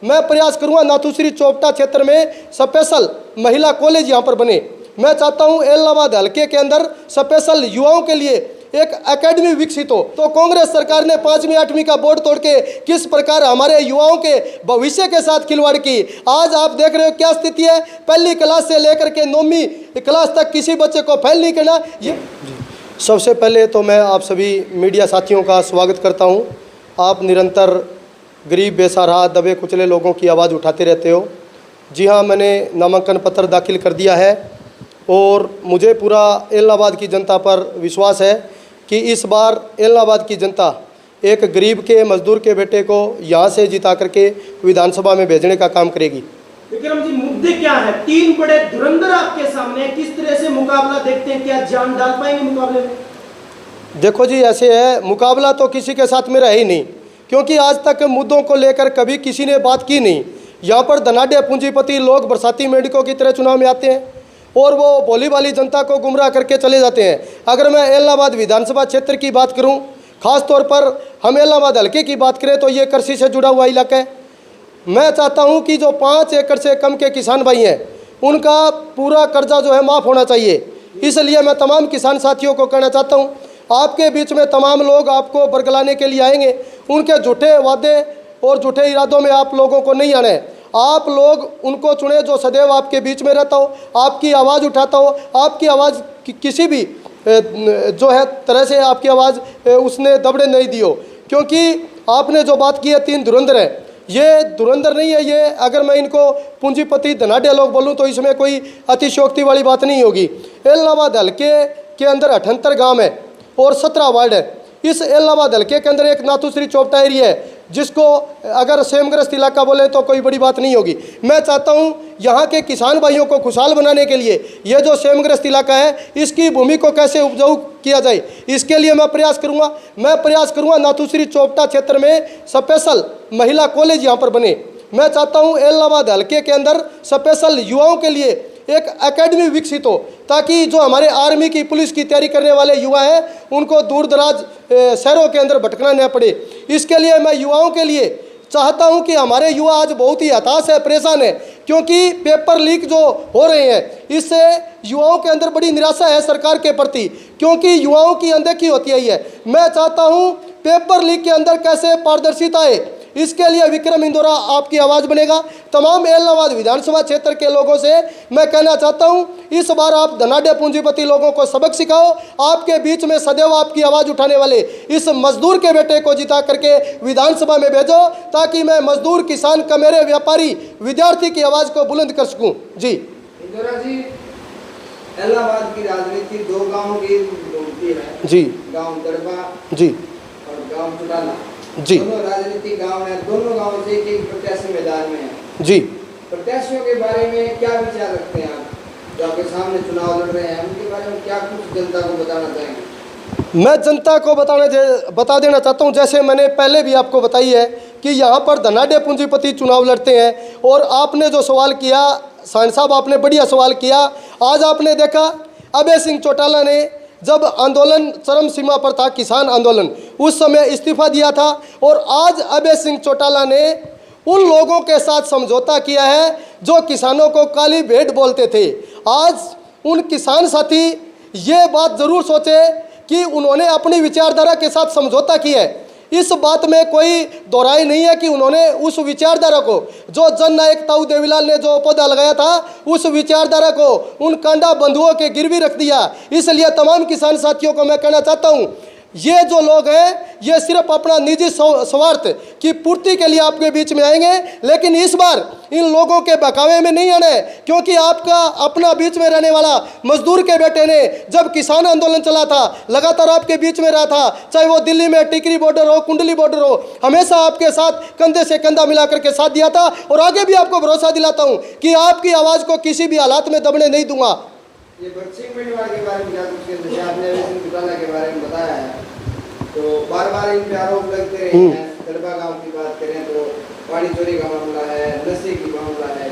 मैं प्रयास करूंगा नाथुश्री चोपटा क्षेत्र में स्पेशल महिला कॉलेज यहां पर बने। मैं चाहता हूं एलनाबाद हल्के के अंदर स्पेशल युवाओं के लिए एक एकेडमी विकसित हो। तो कांग्रेस सरकार ने 5वीं 8वीं का बोर्ड तोड़ के किस प्रकार हमारे युवाओं के भविष्य के साथ खिलवाड़ की। आज आप देख रहे हो क्या स्थिति है, पहली क्लास से लेकर के 9वीं क्लास तक किसी बच्चे को फेल नहीं करना। ये सबसे पहले तो मैं आप सभी मीडिया साथियों का स्वागत करता हूं। आप निरंतर गरीब बेसहारा दबे कुचले लोगों की आवाज़ उठाते रहते हो। जी हाँ, मैंने नामांकन पत्र दाखिल कर दिया है और मुझे पूरा एलनाबाद की जनता पर विश्वास है कि इस बार एलनाबाद की जनता एक गरीब के मजदूर के बेटे को यहाँ से जिता करके विधानसभा में भेजने का काम करेगी। विक्रम जी, मुद्दे क्या है? 3 बड़े धुरंधर आपके सामने, किस तरह से मुकाबला देखते हैं? क्या जान डाल पाएंगे मुकाबले में? देखो जी, ऐसे है, मुकाबला तो किसी के साथ मेरा है ही नहीं, क्योंकि आज तक मुद्दों को लेकर कभी किसी ने बात की नहीं। यहाँ पर धनाढ़ पूंजीपति लोग बरसाती मेंढकों की तरह चुनाव में आते हैं और वो भोली भाली जनता को गुमराह करके चले जाते हैं। अगर मैं एलनाबाद विधानसभा क्षेत्र की बात करूं, खास तौर पर हम एलनाबाद हल्के की बात करें तो ये कृषि से जुड़ा हुआ इलाका है। मैं चाहता हूं कि जो 5 एकड़ से कम के किसान भाई हैं उनका पूरा कर्जा जो है माफ़ होना चाहिए। इसलिए मैं तमाम किसान साथियों को कहना चाहता हूँ, आपके बीच में तमाम लोग आपको बरगलाने के लिए आएंगे, उनके झूठे वादे और झूठे इरादों में आप लोगों को नहीं आना है। आप लोग उनको चुने जो सदैव आपके बीच में रहता हो, आपकी आवाज़ उठाता हो, आपकी आवाज़ किसी भी जो है तरह से आपकी आवाज़ उसने दबड़े नहीं दी हो। क्योंकि आपने जो बात की है 3 धुरंधर है, ये धुरंधर नहीं है। ये अगर मैं इनको पूंजीपति धनाढ़ लोग बोलूँ तो इसमें कोई अतिशयोक्ति वाली बात नहीं होगी। एलनाबाद हल्के के अंदर 78 गाँव है और 17 वार्ड है। इस एलनाबाद हल्के के अंदर एक नाथुश्री चोपटा एरिया है, जिसको अगर सेमग्रस्त इलाका बोले तो कोई बड़ी बात नहीं होगी। मैं चाहता हूं यहाँ के किसान भाइयों को खुशहाल बनाने के लिए ये जो सेमग्रस्त इलाका है इसकी भूमि को कैसे उपजाऊ किया जाए, इसके लिए मैं प्रयास करूँगा नाथुश्री चोपटा क्षेत्र में स्पेशल महिला कॉलेज यहाँ पर बने। मैं चाहता हूँ एलनाबाद हल्के के अंदर स्पेशल युवाओं के लिए एक एकेडमी विकसित हो, ताकि जो हमारे आर्मी की पुलिस की तैयारी करने वाले युवा हैं उनको दूर दराज शहरों के अंदर भटकना न पड़े। इसके लिए मैं युवाओं के लिए चाहता हूं कि हमारे युवा आज बहुत ही हताश है, परेशान है, क्योंकि पेपर लीक जो हो रहे हैं इससे युवाओं के अंदर बड़ी निराशा है सरकार के प्रति, क्योंकि युवाओं की अनदेखी होती है। मैं चाहता हूं पेपर लीक के अंदर कैसे पारदर्शिता है, इसके लिए विक्रम इंदौरा आपकी आवाज़ बनेगा। तमाम एलनाबाद विधानसभा क्षेत्र के लोगों से मैं कहना चाहता हूं, इस बार आप धनाढ़ पूंजीपति लोगों को सबक सिखाओ। आपके बीच में सदैव आपकी आवाज़ उठाने वाले इस मजदूर के बेटे को जिता करके विधानसभा में भेजो, ताकि मैं मजदूर, किसान, कमेरे, व्यापारी, विद्यार्थी की आवाज़ को बुलंद कर सकूँ। जी इंदौरा जी, एलनाबाद की राजनीति 2 गाँव की होती है जी, गाँव दरबा जी और गाँव चुटाला जी। दोनों राजनीतिक गांव हैं, दोनों गांव से एक प्रत्याशी मैदान में है जी। प्रत्याशियों के बारे में क्या विचार रखते हैं आप, जो आपके सामने चुनाव लड़ रहे हैं, उनके बारे में क्या कुछ जनता को बताना चाहेंगे? मैं जनता को बता देना चाहता हूं, जैसे मैंने पहले भी आपको बताई है कि यहाँ पर धनाढ़ पूंजीपति चुनाव लड़ते हैं। और आपने जो सवाल किया साहन साहब, आपने बढ़िया सवाल किया। आज आपने देखा अभय सिंह चौटाला ने जब आंदोलन चरम सीमा पर था, किसान आंदोलन, उस समय इस्तीफा दिया था, और आज अभय सिंह चौटाला ने उन लोगों के साथ समझौता किया है जो किसानों को काली भेंट बोलते थे। आज उन किसान साथी ये बात ज़रूर सोचे कि उन्होंने अपनी विचारधारा के साथ समझौता किया है। इस बात में कोई दोहराई नहीं है कि उन्होंने उस विचारधारा को, जो जननायक ताऊ देवीलाल ने जो पौधा लगाया था, उस विचारधारा को उन कांडा बंधुओं के गिरवी रख दिया। इसलिए तमाम किसान साथियों को मैं कहना चाहता हूं, ये जो लोग हैं ये सिर्फ अपना निजी स्वार्थ की पूर्ति के लिए आपके बीच में आएंगे, लेकिन इस बार इन लोगों के बहकावे में नहीं आना है, क्योंकि आपका अपना बीच में रहने वाला मजदूर के बेटे ने जब किसान आंदोलन चला था लगातार आपके बीच में रहा था, चाहे वो दिल्ली में टिकरी बॉर्डर हो, कुंडली बॉर्डर हो, हमेशा आपके साथ कंधे से कंधा मिला करके साथ दिया था। और आगे भी आपको भरोसा दिलाता हूँ कि आपकी आवाज़ को किसी भी हालात में दबने नहीं दूंगा। ये बच्चिंग मेंढवाल के बारे में क्या कुछ कहते हैं? आपने अभय सिंह चौटाला के बारे में बताया है, तो बार-बार इन पे आरोप लगते रहे हैं। दरबा गांव की बात करें तो पानी चोरी का मामला है, नशे की मामला है।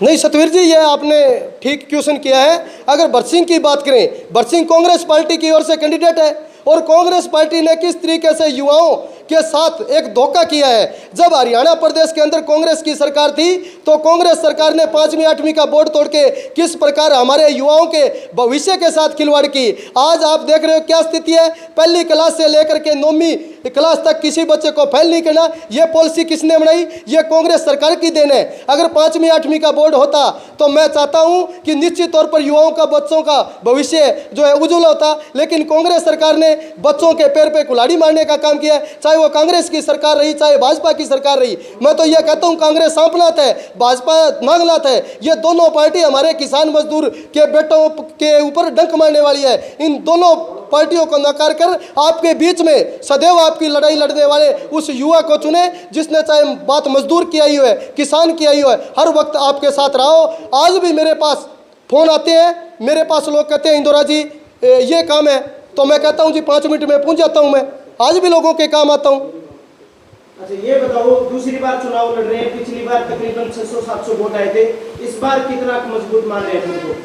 नहीं सतवीर जी, ये आपने ठीक क्वेश्चन किया है। अगर बरसिंह की बात करें, बरसिंह कांग्रेस पार्टी की ओर से कैंडिडेट है, और कांग्रेस पार्टी ने किस तरीके से युवाओं के साथ एक धोखा किया है। जब हरियाणा प्रदेश के अंदर कांग्रेस की सरकार थी तो कांग्रेस सरकार ने 5वीं 8वीं का बोर्ड तोड़ के किस प्रकार हमारे युवाओं के भविष्य के साथ खिलवाड़ की। आज आप देख रहे हो क्या स्थिति है, पहली क्लास से लेकर के 9वीं क्लास तक किसी बच्चे को फेल नहीं करना, ये पॉलिसी किसने बनाई? ये कांग्रेस सरकार की देन है। अगर 5वीं 8वीं का बोर्ड होता तो मैं चाहता हूं कि निश्चित तौर पर युवाओं का, बच्चों का भविष्य जो है उज्जवल होता, लेकिन कांग्रेस सरकार ने बच्चों के पैर पे कुल्हाड़ी मारने का काम किया है। चाहे वो कांग्रेस की सरकार रही, चाहे भाजपा की सरकार रही। मैं तो ये कहता हूं कांग्रेस सांपनाथ है, भाजपा नागनाथ है। ये दोनों पार्टी हमारे किसान मजदूर के बेटों के ऊपर डंक मारने वाली है। इन दोनों पार्टियों को नकार कर आपके बीच में सदैव आपकी लड़ाई लड़ने वाले उस युवा को चुने जिसने चाहे बात मजदूर की आई हो है, किसान की आई हो है, हर वक्त आपके साथ रहा हो। आज भी मेरे पास फोन आते हैं, मेरे पास लोग कहते हैं इंदौरा जी ये काम है, तो मैं कहता हूं जी 5 मिनट में पहुंच जाता हूं। मैं आज भी लोगों के काम आता हूं। अच्छा ये बताओ, दूसरी बार चुनाव लड़ रहे हैं, पिछली बार तकरीबन 600-700 वोट आए थे, इस बार कितना मजबूत मान रहे हैं उनको?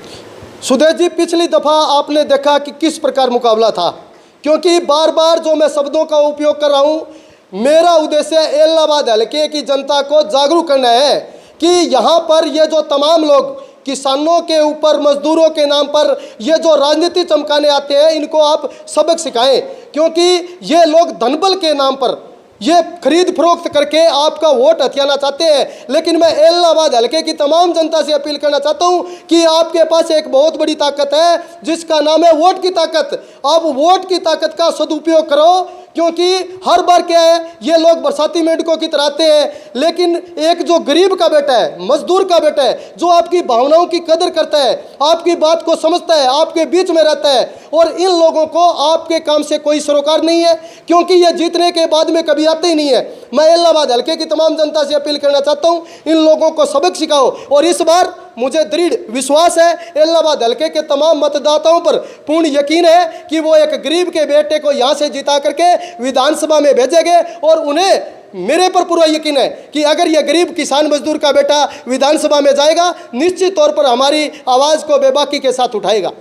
सुदेश जी, पिछली दफा आपने देखा कि किस प्रकार मुकाबला था, क्योंकि बार बार जो मैं शब्दों का उपयोग कर रहा हूं, मेरा उद्देश्य इलाहाबाद हल्के की जनता को जागरूक करना है कि यहाँ पर ये जो तमाम लोग किसानों के ऊपर, मजदूरों के नाम पर ये जो राजनीति चमकाने आते हैं, इनको आप सबक सिखाएं, क्योंकि ये लोग धनबल के नाम पर ये खरीद फरोख्त करके आपका वोट हथियाना चाहते हैं। लेकिन मैं इलाहाबाद हल्के की तमाम जनता से अपील करना चाहता हूं कि आपके पास एक बहुत बड़ी ताकत है जिसका नाम है वोट की ताकत। आप वोट की ताकत का सदुपयोग करो, क्योंकि हर बार क्या है, ये लोग बरसाती मेंढकों की तरह आते हैं, लेकिन एक जो गरीब का बेटा है, मजदूर का बेटा है, जो आपकी भावनाओं की कदर करता है, आपकी बात को समझता है, आपके बीच में रहता है, और इन लोगों को आपके काम से कोई सरोकार नहीं है, क्योंकि ये जीतने के बाद में कभी आते ही नहीं है। मैं इलाहाबाद हल्के की तमाम जनता से अपील करना चाहता हूं, इन लोगों को सबक सिखाओ। और इस बार मुझे दृढ़ विश्वास है, इलाहाबाद हल्के के तमाम मतदाताओं पर पूर्ण यकीन है कि वो एक गरीब के बेटे को यहाँ से जिता करके विधानसभा में भेजेंगे, और उन्हें मेरे पर पूरा यकीन है कि अगर यह गरीब किसान मजदूर का बेटा विधानसभा में जाएगा, निश्चित तौर पर हमारी आवाज़ को बेबाकी के साथ उठाएगा।